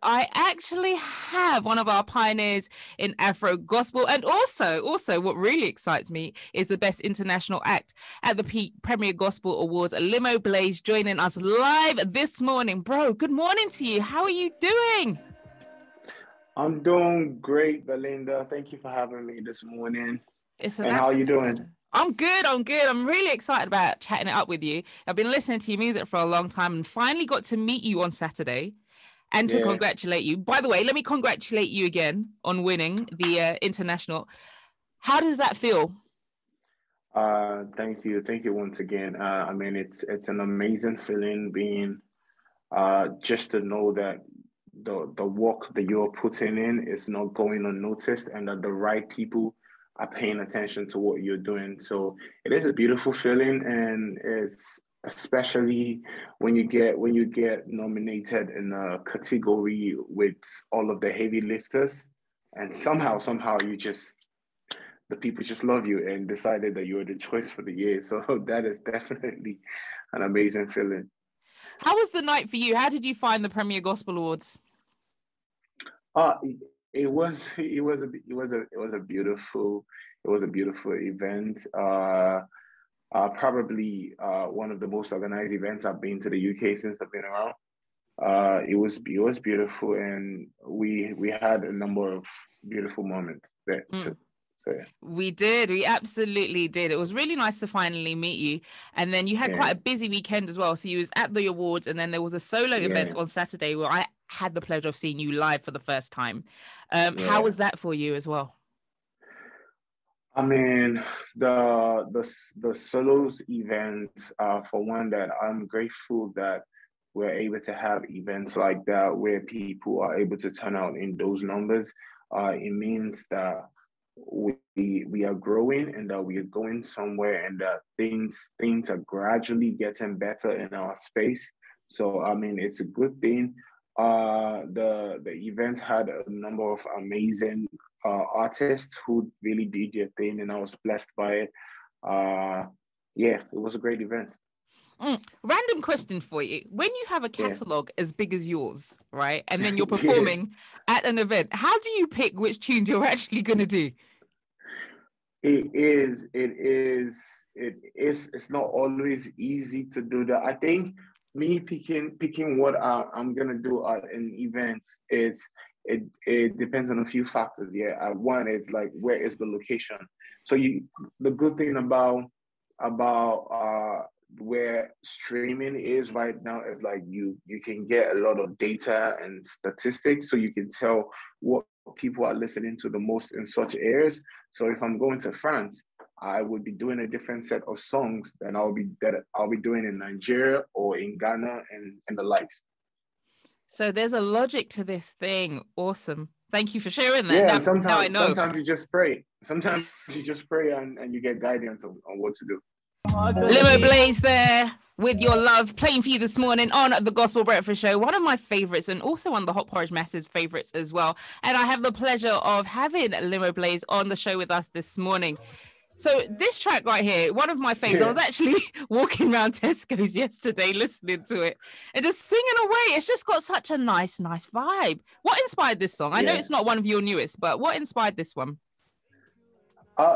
I actually have one of our pioneers in Afro-Gospel. And also what really excites me is the best international act at the Premier Gospel Awards, Limoblaze, joining us live this morning. Bro, good morning to you. How are you doing? I'm doing great, Belinda. Thank you for having me this morning. It's an And how are you absolute doing? pleasure. I'm good. I'm good. I'm really excited about chatting it up with you. I've been listening to your music for a long time and finally got to meet you on Saturday and to Yeah. congratulate you. By the way, let me congratulate you again on winning the international. How does that feel? Thank you. Thank you once again. I mean, it's an amazing feeling being just to know that the work that you're putting in is not going unnoticed and that the right people are paying attention to what you're doing. So it is a beautiful feeling, and it's especially when you get nominated in a category with all of the heavy lifters, and somehow you just the people just love you and decided that you're the choice for the year. So that is definitely an amazing feeling. How was the night for you? How did you find the Premier Gospel Awards? Uh, it was a beautiful event. Probably one of the most organized events I've been to the UK since I've been around. It was beautiful, and we had a number of beautiful moments there too. Mm. So yeah. We did. We absolutely did. It was really nice to finally meet you. And then you had quite Yeah, a busy weekend as well. So you was at the awards, and then there was a solo event yeah, on Saturday where I had the pleasure of seeing you live for the first time. How yeah. was that for you as well? I mean, the solos event, for one, that I'm grateful that we're able to have events like that where people are able to turn out in those numbers. It means that we are growing and that we are going somewhere, and that things are gradually getting better in our space. So I mean, it's a good thing. The event had a number of amazing artists who really did their thing, and I was blessed by it. Uh, yeah, it was a great event. Random question for you. When you have a Yeah, catalog as big as yours, right, and then you're yeah. performing at an event, how do you pick which tunes you're actually going to do? It is, it is, it's not always easy to do that. I think me picking what I'm gonna do at an event, it depends on a few factors. Yeah, one is like where is the location. So the good thing about where streaming is right now is like you can get a lot of data and statistics, so you can tell what people are listening to the most in such areas. So if I'm going to France, I would be doing a different set of songs than I'll be doing in Nigeria or in Ghana and the likes. So there's a logic to this thing. Awesome. Thank you for sharing that. Yeah, Now, and now I know. sometimes you just pray. Sometimes you just pray and you get guidance on what to do. Limoblaze there with your love playing for you this morning on the Gospel Breakfast Show. One of my favorites, and also one of the Hot Porridge Massive favorites as well. And I have the pleasure of having Limoblaze on the show with us this morning. So this track right here, one of my faves. I Yeah, was actually walking around Tesco's yesterday listening to it and just singing away. It's just got such a nice vibe. What inspired this song? I know yeah. it's not one of your newest, but what inspired this one?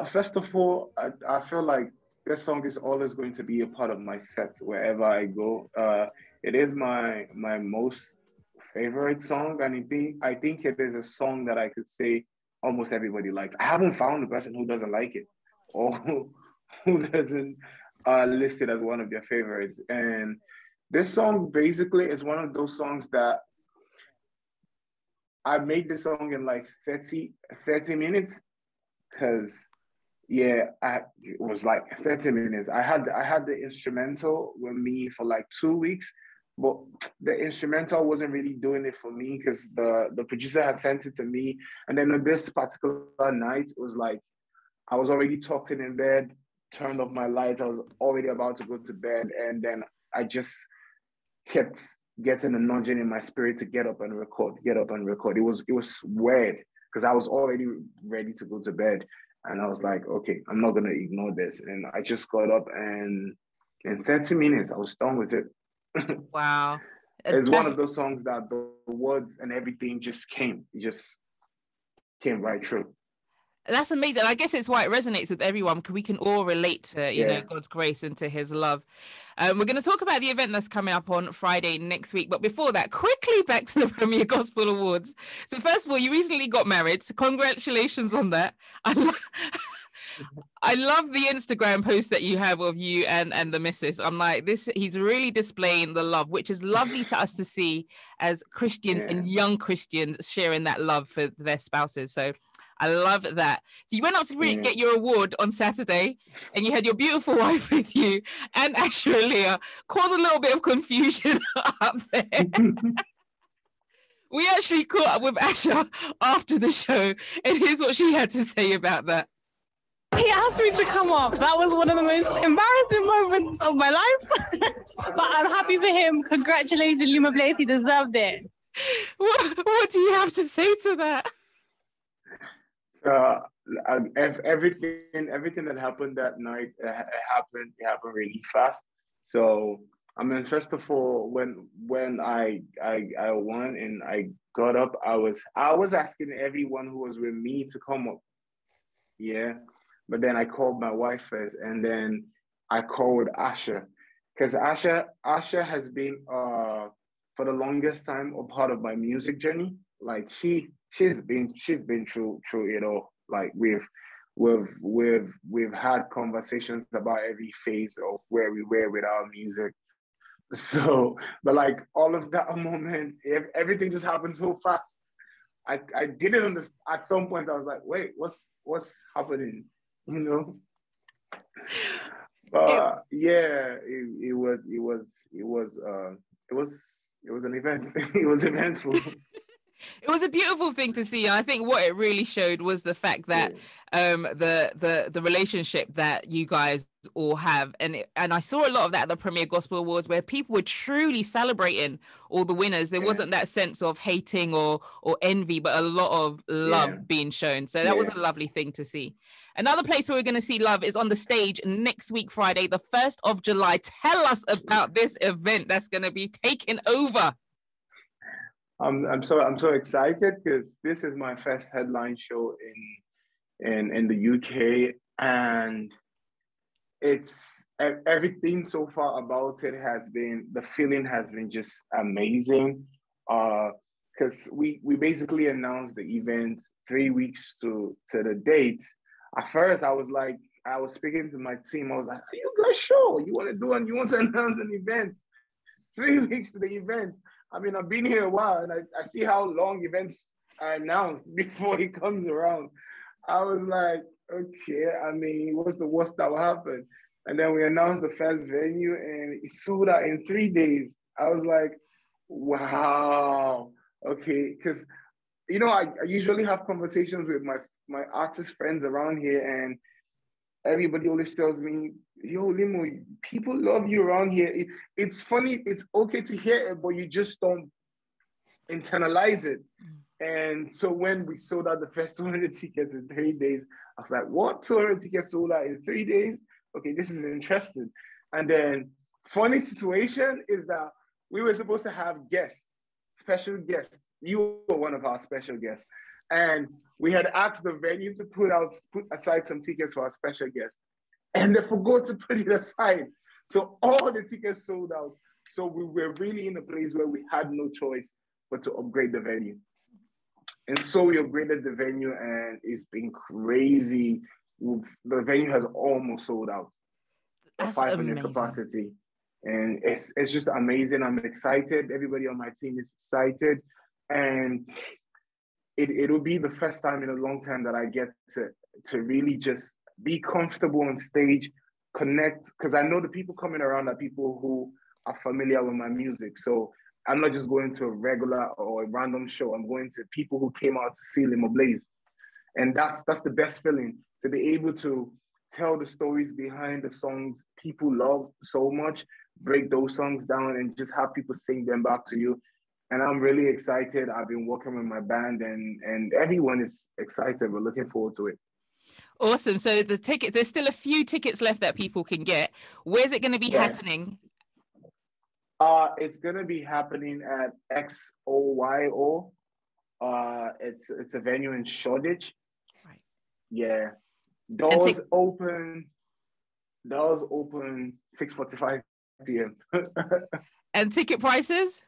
First of all, I feel like this song is always going to be a part of my sets wherever I go. It is my most favorite song, and I think it is a song that I could say almost everybody likes. I haven't found a person who doesn't like it or who doesn't list it as one of their favorites. And this song basically is one of those songs that I made the song in like 30 minutes because yeah, it was like 30 minutes. I had the instrumental with me for like 2 weeks, but the instrumental wasn't really doing it for me because the producer had sent it to me. And then on this particular night, it was like I was already tucked in bed, turned off my lights, I was already about to go to bed, and then I just kept getting a nudging in my spirit to get up and record, get up and record. It was weird because I was already ready to go to bed. And I was like, okay, I'm not gonna ignore this. And I just got up, and in 30 minutes I was done with it. Wow. It's one of those songs that words and everything just came. It just came right through. That's amazing. I guess it's why it resonates with everyone, because we can all relate to, you know, God's grace and to his love. We're going to talk about the event that's coming up on Friday next week. But before that, quickly back to the Premier Gospel Awards. So first of all, you recently got married. So congratulations on that. I love the Instagram post that you have of you and the missus. I'm like, he's really displaying the love, which is lovely to us to see as Christians and young Christians sharing that love for their spouses. So I love that. So you went up to get your award on Saturday, and you had your beautiful wife with you and Asha Leah, caused a little bit of confusion up there. We actually caught up with Asha after the show, and here's what she had to say about that. He asked me to come up. That was one of the most embarrassing moments of my life. But I'm happy for him. Congratulations, Limoblaze. He deserved it. What do you have to say to that? Everything that happened that night, it happened really fast. So I mean, first of all, when I won and I got up, I was asking everyone who was with me to come up. Yeah. But then I called my wife first, and then I called Asha, because Asha has been for the longest time a part of my music journey. Like she's been through it all. Like we've had conversations about every phase of where we were with our music. So, but like all of that moment, everything just happened so fast. I didn't understand. At some point, I was like, wait, what's happening? You know, but yeah, it was an event. It was eventful. It was a beautiful thing to see. I think what it really showed was the fact that the relationship that you guys all have, and I saw a lot of that at the Premier Gospel Awards, where people were truly celebrating all the winners. There wasn't that sense of hating or envy, but a lot of love being shown. So that was a lovely thing to see. Another place where we're going to see love is on the stage next week, Friday, the 1st of July. Tell us about this event that's going to be taking over. I'm so excited because this is my first headline show in the UK, and it's everything so far about it the feeling has been just amazing. Because we basically announced the event 3 weeks to the date. At first, I was speaking to my team. I was like, "Are you guys sure you want to announce an event 3 weeks to the event?" I mean, I've been here a while, and I see how long events are announced before it comes around. I was like, okay, I mean, what's the worst that will happen? And then we announced the first venue, and it sold out in 3 days. I was like, wow, okay. Because, you know, I usually have conversations with my artist friends around here, and everybody always tells me, yo, Limo, people love you around here. It's funny, it's okay to hear it, but you just don't internalize it. And so when we sold out the first 200 tickets in 3 days, I was like, what? 200 tickets sold out in 3 days? Okay, this is interesting. And then funny situation is that we were supposed to have guests, special guests. You were one of our special guests. And we had asked the venue to put aside some tickets for our special guest, and they forgot to put it aside. So all the tickets sold out. So we were really in a place where we had no choice but to upgrade the venue. And so we upgraded the venue, and it's been crazy. The venue has almost sold out. That's 500 amazing. capacity. And it's just amazing. I'm excited. Everybody on my team is excited. And it'll be the first time in a long time that I get to really just be comfortable on stage, connect, because I know the people coming around are people who are familiar with my music. So I'm not just going to a regular or a random show. I'm going to people who came out to see Limoblaze. And that's the best feeling, to be able to tell the stories behind the songs people love so much, break those songs down and just have people sing them back to you. And I'm really excited. I've been working with my band, and everyone is excited. We're looking forward to it. Awesome. So there's still a few tickets left that people can get. Where's it going to be happening? It's gonna be happening at XOYO. It's a venue in Shoreditch. Right. Yeah. And Doors open 6:45 p.m. And ticket prices?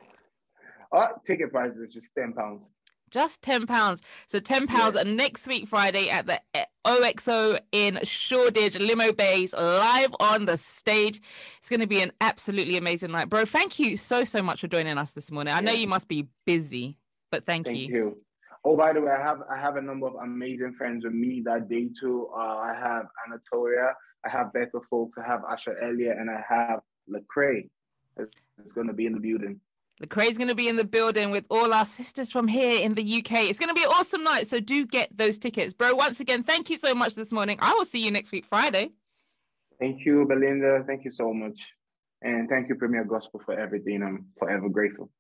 Ticket prices is just £10. Just £10. So £10 next week, Friday, at the OXO in Shoreditch, Limoblaze, live on the stage. It's going to be an absolutely amazing night. Bro, thank you so much for joining us this morning. I know you must be busy, but thank you. Thank you. Oh, by the way, I have a number of amazing friends with me that day too. I have Anatolia, I have Becca Folks, I have Asha Elliott, and I have Lecrae. It's going to be in the building. Lecrae's going to be in the building with all our sisters from here in the UK. It's going to be an awesome night, so do get those tickets. Bro, once again, thank you so much this morning. I will see you next week, Friday. Thank you, Belinda. Thank you so much. And thank you, Premier Gospel, for everything. I'm forever grateful.